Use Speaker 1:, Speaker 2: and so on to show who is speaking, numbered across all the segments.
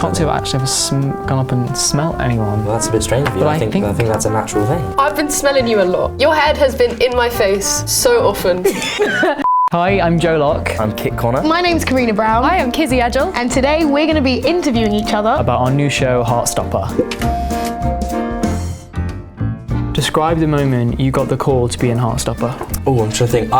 Speaker 1: can't say I've actually ever gone up and smelt anyone.
Speaker 2: Well, that's a bit strange of you.
Speaker 1: But
Speaker 2: I think that's a natural thing.
Speaker 3: I've been smelling you a lot. Your head has been in my face so often.
Speaker 1: Hi, I'm Joe Locke.
Speaker 2: I'm Kit Connor.
Speaker 4: My name's Corinna Brown.
Speaker 3: Hi, I'm Kizzy Edgell.
Speaker 4: And today we're going to be interviewing each other
Speaker 1: About our new show, Heartstopper. Describe the moment you got the call to be in Heartstopper.
Speaker 2: Oh, I'm trying to think.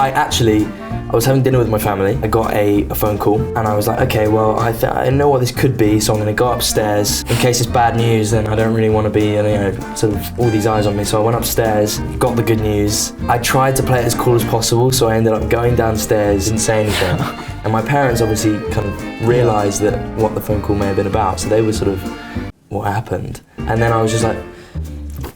Speaker 2: I was having dinner with my family. I got a phone call and I was like, okay, well, I know what this could be, so I'm going to go upstairs. In case it's bad news, then I don't really want to be, sort of all these eyes on me. So I went upstairs, got the good news. I tried to play it as cool as possible, so I ended up going downstairs, didn't say anything. And my parents obviously kind of realised that what the phone call may have been about, so they were sort of, what happened? And then I was just like,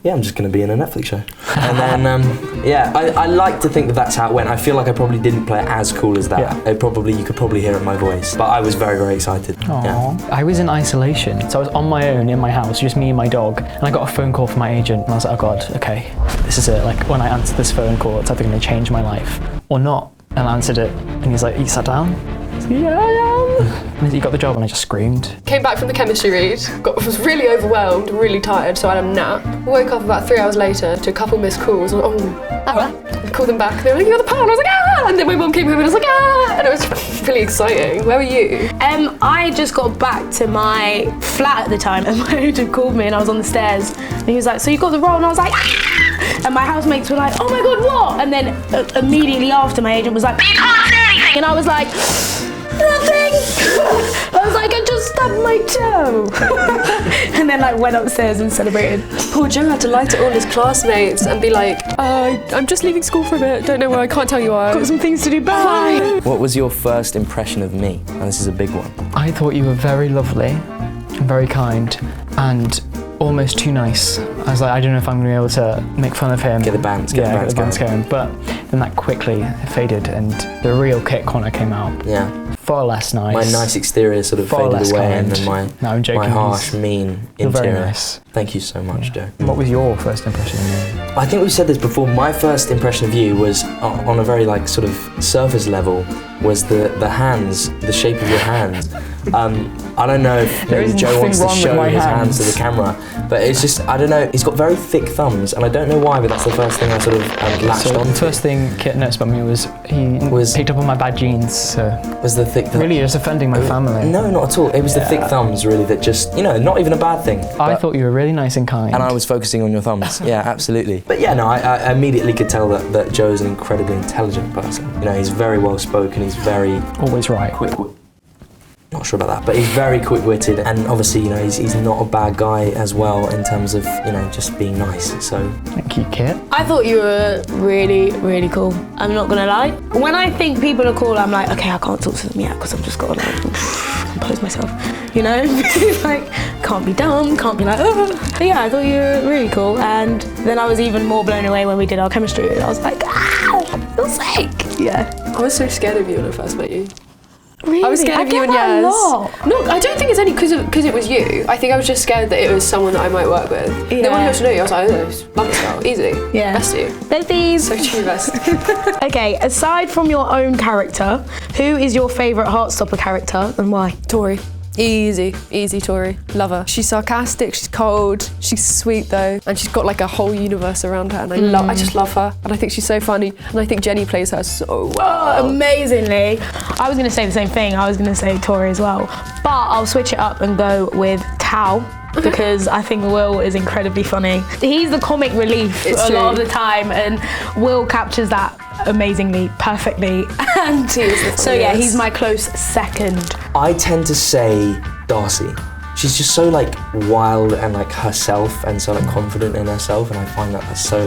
Speaker 2: yeah, I'm just going to be in a Netflix show. And then, I like to think that that's how it went. I feel like I probably didn't play it as cool as that. Yeah. You could probably hear it in my voice. But I was very, very excited.
Speaker 1: Aww.
Speaker 2: Yeah.
Speaker 1: I was in isolation, so I was on my own in my house, just me and my dog. And I got a phone call from my agent, and I was like, oh God, okay, this is it. Like, when I answer this phone call, it's either going to change my life or not. And I answered it, and he's like, you sat down? I was like, yeah, I am. And he got the job, and I just screamed.
Speaker 3: Came back from the chemistry read, was really overwhelmed, really tired, so I had a nap. Woke up about 3 hours later to a couple missed calls. I was like, I called them back. They were like, you got the pound. I was like, ah! And then my mum came home and I was like, ah! And it was really exciting. Where were you?
Speaker 4: I just got back to my flat at the time, and my agent called me, and I was on the stairs, and he was like, so you got the role? And I was like, ah! And my housemates were like, oh my God, what? And then immediately after, my agent was like, but you can't say anything. And I was like, nothing. I was like, I just stubbed my toe. And then went upstairs and celebrated.
Speaker 3: Poor Joe had to lie to all his classmates and be like, I'm just leaving school for a bit. Don't know why. I can't tell you why.
Speaker 4: Got some things to do. Bye.
Speaker 2: What was your first impression of me? And this is a big one.
Speaker 1: I thought you were very lovely, very kind, and almost too nice. I was like, I don't know if I'm going to be able to make fun of him.
Speaker 2: Get the bands
Speaker 1: going. But then that quickly faded, and the real Kit Connor came out.
Speaker 2: Yeah.
Speaker 1: Far less nice.
Speaker 2: My nice exterior sort of faded away, and then my harsh, mean interior.
Speaker 1: Very nice.
Speaker 2: Thank you so much, Joe.
Speaker 1: What was your first impression of me?
Speaker 2: I think we've said this before. My first impression of you was on a very sort of surface level. Was the hands, the shape of your hands. I don't know if maybe Joe wants to show his hands to the camera, but it's just, I don't know, he's got very thick thumbs, and I don't know why, but that's the first thing I sort of latched onto.
Speaker 1: The first thing Kit noticed about me was he picked up on my bad genes, so...
Speaker 2: Was the thick thumbs?
Speaker 1: Really, just offending my family.
Speaker 2: No, not at all. It was the thick thumbs, really, that just, not even a bad thing.
Speaker 1: I thought you were really nice and kind.
Speaker 2: And I was focusing on your thumbs, yeah, absolutely. But yeah, no, I immediately could tell that Joe's an incredibly intelligent person. He's very well spoken, he's very...
Speaker 1: Always right.
Speaker 2: Not sure about that, but he's very quick-witted, and obviously, he's not a bad guy as well in terms of, just being nice, so...
Speaker 1: Thank you, Kit.
Speaker 4: I thought you were really, really cool. I'm not gonna lie. When I think people are cool, I'm like, okay, I can't talk to them yet, because I've just got to, compose myself, can't be dumb, can't be like, oh. But yeah, I thought you were really cool, and then I was even more blown away when we did our chemistry. I was like, ah, you're sick. Yeah.
Speaker 3: I was so scared of you when I first met you.
Speaker 4: Really?
Speaker 3: I was scared of you and Yaz. No, I don't think it's only because it was you. I think I was just scared that it was someone that I might work with. Yeah. Then when I got to know you, I was like, oh, love this girl, easy.
Speaker 4: Yeah.
Speaker 3: Best you.
Speaker 4: Besties.
Speaker 3: So true, best.
Speaker 4: Okay, aside from your own character, who is your favourite Heartstopper character and why?
Speaker 3: Tori. Easy Tori. Love her. She's sarcastic, she's cold, she's sweet though, and she's got a whole universe around her, and I just love her, and I think she's so funny, and I think Jenny plays her so well.
Speaker 4: Oh, amazingly. I was going to say the same thing. I was going to say Tori as well, but I'll switch it up and go with Tao. Because I think Will is incredibly funny. He's the comic relief a lot of the time, and Will captures that amazingly, perfectly. And so yeah, he's my close second.
Speaker 2: I tend to say Darcy. She's just so wild and herself, and so confident in herself, and I find that's so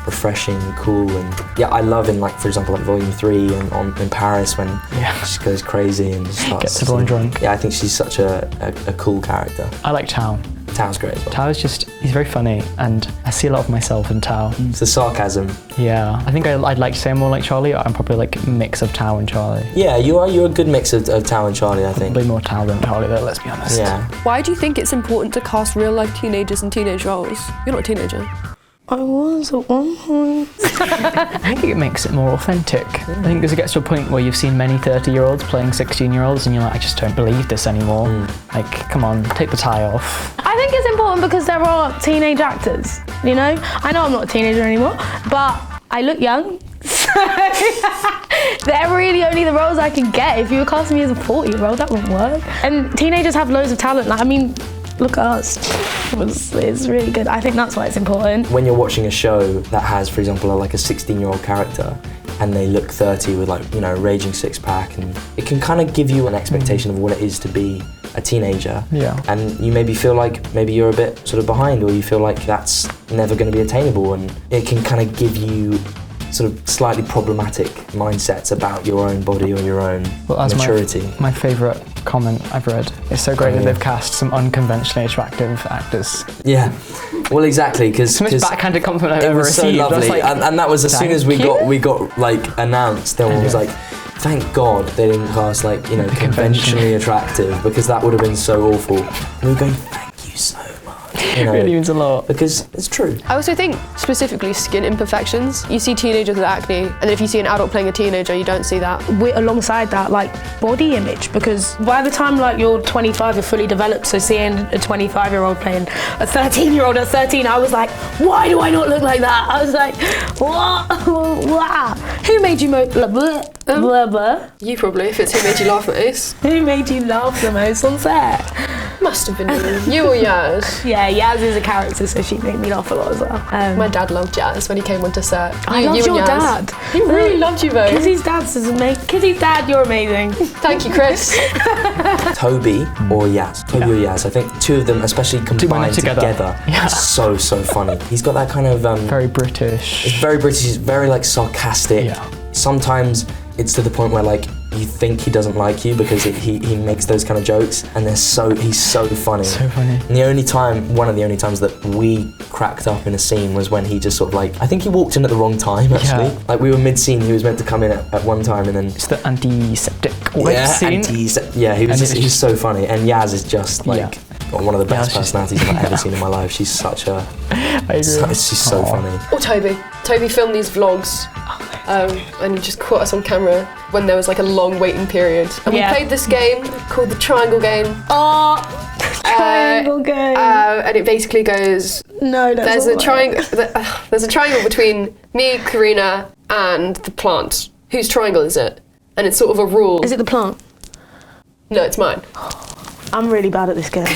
Speaker 2: refreshing and cool. And yeah, I love in for example Volume 3 and in Paris when she goes crazy and just starts
Speaker 1: gets everyone drunk.
Speaker 2: Yeah, I think she's such a cool character.
Speaker 1: I like Tao.
Speaker 2: Tao's great as well.
Speaker 1: Tao is he's very funny, and I see a lot of myself in Tao.
Speaker 2: It's the sarcasm.
Speaker 1: Yeah, I think I'd like to say I'm more like Charlie. I'm probably a mix of Tao and Charlie.
Speaker 2: Yeah, you're a good mix of Tao and Charlie, I think.
Speaker 1: Probably more Tao than Charlie though, let's be honest.
Speaker 2: Yeah.
Speaker 3: Why do you think it's important to cast real life teenagers in teenage roles? You're not a teenager.
Speaker 4: I was at one point.
Speaker 1: I think it makes it more authentic. I think as it gets to a point where you've seen many 30-year-olds playing 16-year-olds and you're like, I just don't believe this anymore. Like, come on, take the tie off.
Speaker 4: I think it's important because there are teenage actors, you know? I know I'm not a teenager anymore, but I look young. So they're really only the roles I can get. If you were casting me as a 40-year-old, that wouldn't work. And teenagers have loads of talent. Like, I mean, look at us. It's really good. I think that's why it's important.
Speaker 2: When you're watching a show that has, for example, like a 16-year-old character and they look 30 with like, you know, raging six-pack, and it can kind of give you an expectation of what it is to be a teenager.
Speaker 1: Yeah.
Speaker 2: And you maybe feel like maybe you're a bit sort of behind, or you feel like that's never going to be attainable, and it can kind of give you sort of slightly problematic mindsets about your own body or your own maturity.
Speaker 1: My favourite comment I've read. It's so great that they've cast some unconventionally attractive actors.
Speaker 2: Yeah, well, exactly, because
Speaker 1: the most backhanded compliment I've
Speaker 2: it
Speaker 1: ever
Speaker 2: was so
Speaker 1: received.
Speaker 2: lovely,
Speaker 1: Like,
Speaker 2: and that was as soon as we got like announced, everyone was like, thank God they didn't cast like, you know, conventionally attractive, because that would have been so awful. And we were going, thank you so much. You know,
Speaker 1: it really means a lot.
Speaker 2: Because it's true.
Speaker 3: I also think specifically skin imperfections. You see teenagers with acne, and if you see an adult playing a teenager, you don't see that.
Speaker 4: We're alongside that, like, body image, because by the time like you're 25, you're fully developed. So seeing a 25-year-old playing a 13-year-old at 13, I was like, why do I not look like that? I was like, what? Wow. Who made you blah, blah, blah, blah?
Speaker 3: You probably, if it's who made you laugh most.
Speaker 4: Who made you laugh the most on set?
Speaker 3: Must have been you or Yaz.
Speaker 4: Yeah, Yaz is a character, so she made me laugh a lot as well.
Speaker 3: My dad loved Yaz when he came onto set.
Speaker 4: I loved your dad.
Speaker 3: He really loved you both.
Speaker 4: Kizzy's dad's amazing. Kizzy's dad, you're amazing.
Speaker 3: Thank you, Chris.
Speaker 2: Toby or Yaz. Toby or Yaz. I think two of them, especially combined together.
Speaker 1: Yeah.
Speaker 2: So funny. He's got that kind of
Speaker 1: very British.
Speaker 2: It's very British. He's very like sarcastic.
Speaker 1: Yeah.
Speaker 2: Sometimes it's to the point where like you think he doesn't like you because he makes those kind of jokes, and he's so funny.
Speaker 1: So funny.
Speaker 2: And one of the only times that we cracked up in a scene was when he just sort of like, I think he walked in at the wrong time actually.
Speaker 1: Yeah.
Speaker 2: Like we were mid-scene, he was meant to come in at one time, and then
Speaker 1: It's the antiseptic wipe scene.
Speaker 2: He was just so funny, and Yaz is just like got one of the best personalities I've ever seen in my life. She's such a she's so funny.
Speaker 3: Or Toby. Toby filmed these vlogs. And he just caught us on camera when there was like a long waiting period. And we played this game called the Triangle Game.
Speaker 4: Oh, Triangle Game.
Speaker 3: And it basically goes,
Speaker 4: no, that's
Speaker 3: there's a triangle between me, Corinna, and the plant. Whose triangle is it? And it's sort of a rule.
Speaker 4: Is it the plant?
Speaker 3: No, it's mine.
Speaker 4: I'm really bad at this game.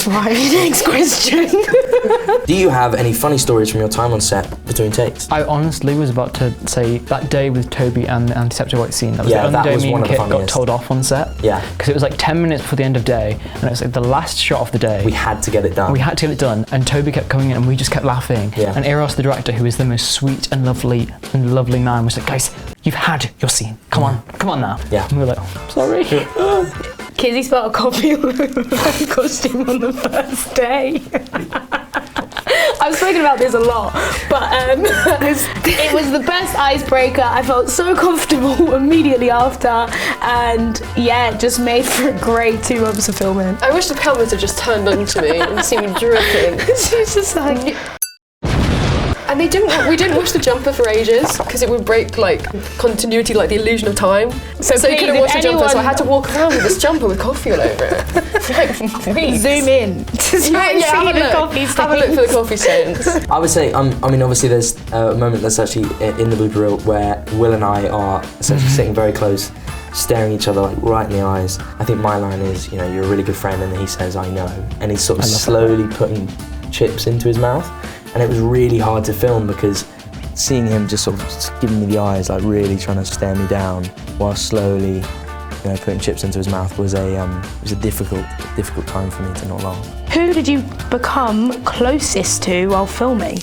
Speaker 4: Right, next question.
Speaker 2: Do you have any funny stories from your time on set between takes?
Speaker 1: I honestly was about to say that day with Toby and the antiseptic white scene. That was the
Speaker 2: that
Speaker 1: only day
Speaker 2: was
Speaker 1: me
Speaker 2: one
Speaker 1: and
Speaker 2: of the
Speaker 1: Kit got
Speaker 2: funniest.
Speaker 1: told off on set.
Speaker 2: Yeah.
Speaker 1: Because it was like 10 minutes before the end of day, and it was like the last shot of the day.
Speaker 2: We had to get it done.
Speaker 1: We had to get it done, and Toby kept coming in, and we just kept laughing.
Speaker 2: Yeah.
Speaker 1: And Eros, the director, who is the most sweet and lovely man, was like, "Guys, you've had your scene. Come on now."
Speaker 2: Yeah.
Speaker 1: And we were like, oh, "Sorry."
Speaker 4: Kizzy spilled a coffee all over my costume on the first day. I've spoken about this a lot, but it was the best icebreaker. I felt so comfortable immediately after, and yeah, just made for a great 2 months of filming.
Speaker 3: I wish the cameras had just turned onto me and seen me dripping.
Speaker 4: She's just like...
Speaker 3: And we didn't wash the jumper for ages because it would break like continuity, like the illusion of time. So you couldn't wash the jumper, so I had to walk around with this jumper with coffee all over it. For like weeks.
Speaker 4: Zoom in.
Speaker 3: Have a look for the coffee stains.
Speaker 2: I would say, I mean, obviously there's a moment that's actually in the blooper reel where Will and I are essentially sitting very close, staring each other like right in the eyes. I think my line is, you know, you're a really good friend, and then he says, I know. And he's sort of slowly putting chips into his mouth. And it was really hard to film because seeing him just sort of giving me the eyes, like really trying to stare me down while slowly, you know, putting chips into his mouth was a difficult time for me to not laugh.
Speaker 4: Who did you become closest to while filming?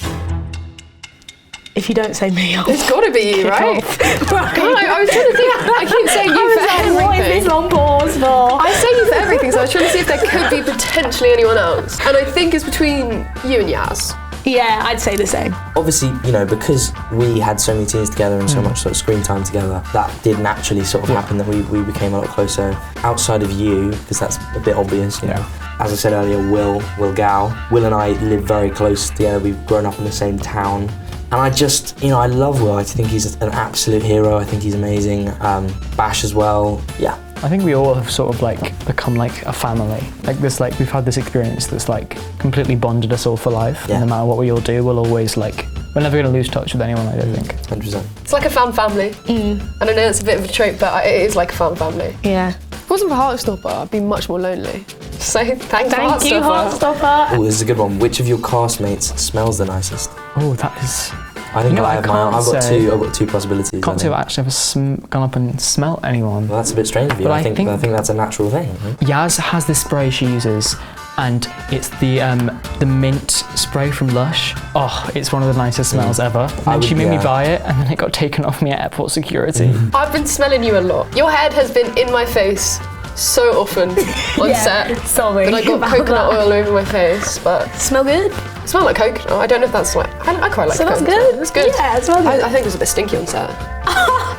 Speaker 4: If you don't say me,
Speaker 3: It's got to be you, right?
Speaker 4: Right.
Speaker 3: I was trying to think. I keep saying you for everything.
Speaker 4: What is this long pause for?
Speaker 3: I say you for everything, so I was trying to see if there could be potentially anyone else. And I think it's between you and Yaz.
Speaker 4: Yeah, I'd say the same.
Speaker 2: Obviously, you know, because we had so many teams together and so much sort of screen time together, that did naturally sort of happen, that we became a lot closer. Outside of you, because that's a bit obvious, you know. As I said earlier, Will Gow. Will and I live very close together. We've grown up in the same town. And I just, you know, I love Will. I think he's an absolute hero. I think he's amazing. Bash as well, yeah.
Speaker 1: I think we all have sort of like become like a family. Like this, like we've had this experience that's like completely bonded us all for life.
Speaker 2: Yeah.
Speaker 1: And no matter what we all do, we'll always like, we're never going to lose touch with anyone, I don't think.
Speaker 2: 100%.
Speaker 3: It's like a found family. And I know it's a bit of a trope, but it is like a found family.
Speaker 4: Yeah.
Speaker 3: If it wasn't for Heartstopper, I'd be much more lonely. So thank
Speaker 4: Thank you, Heartstopper.
Speaker 2: Oh, this is a good one. Which of your castmates smells the nicest?
Speaker 1: Oh, that is...
Speaker 2: I think
Speaker 1: You know,
Speaker 2: I
Speaker 1: I
Speaker 2: have
Speaker 1: can't
Speaker 2: I've
Speaker 1: say.
Speaker 2: got two possibilities.
Speaker 1: Can't
Speaker 2: I
Speaker 1: say
Speaker 2: think.
Speaker 1: I've actually ever gone up and smelt anyone.
Speaker 2: Well, that's a bit strange of you.
Speaker 1: But
Speaker 2: I think that's a natural thing. Right?
Speaker 1: Yaz has this spray she uses, and it's the mint spray from Lush. Oh, it's one of the nicest smells ever. And she made me buy it, and then it got taken off me at airport security.
Speaker 3: I've been smelling you a lot. Your head has been in my face so often on set.
Speaker 4: Sorry.
Speaker 3: And I got coconut oil over my face, but
Speaker 4: Smell good?
Speaker 3: it smelled like coconut. I don't know if that's like, I quite like
Speaker 4: So that's
Speaker 3: coconut.
Speaker 4: good?
Speaker 3: It's good.
Speaker 4: Yeah, it smells good.
Speaker 3: I think it was a bit stinky on set.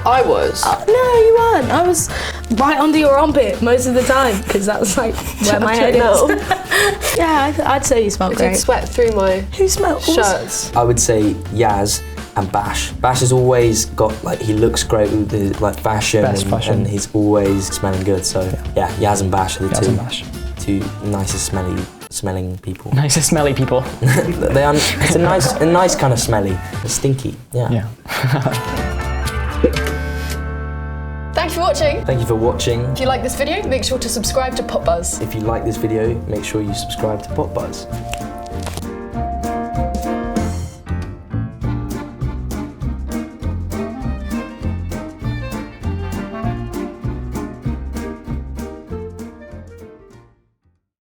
Speaker 3: I was.
Speaker 4: No, you weren't. I was right under your armpit most of the time because that was like where my head
Speaker 3: No.
Speaker 4: is. Yeah, I'd say you smell
Speaker 3: It did
Speaker 4: great.
Speaker 3: sweat through my
Speaker 4: Who smells?
Speaker 3: shirts.
Speaker 2: I would say Yaz and Bash. Bash has always got, like, he looks great with the, like, fashion,
Speaker 1: Best fashion.
Speaker 2: and he's always smelling good. So yeah, Yaz and Bash are the
Speaker 1: Yaz and Bash.
Speaker 2: two nicest smelling people.
Speaker 1: Nicest smelly people.
Speaker 2: They are. It's a nice kind of smelly, stinky. Yeah.
Speaker 1: Yeah.
Speaker 3: Thank you for watching.
Speaker 2: Thank you for watching.
Speaker 3: If you like this video, make sure to subscribe to Pop Buzz.
Speaker 2: If you like this video, make sure you subscribe to Pop Buzz.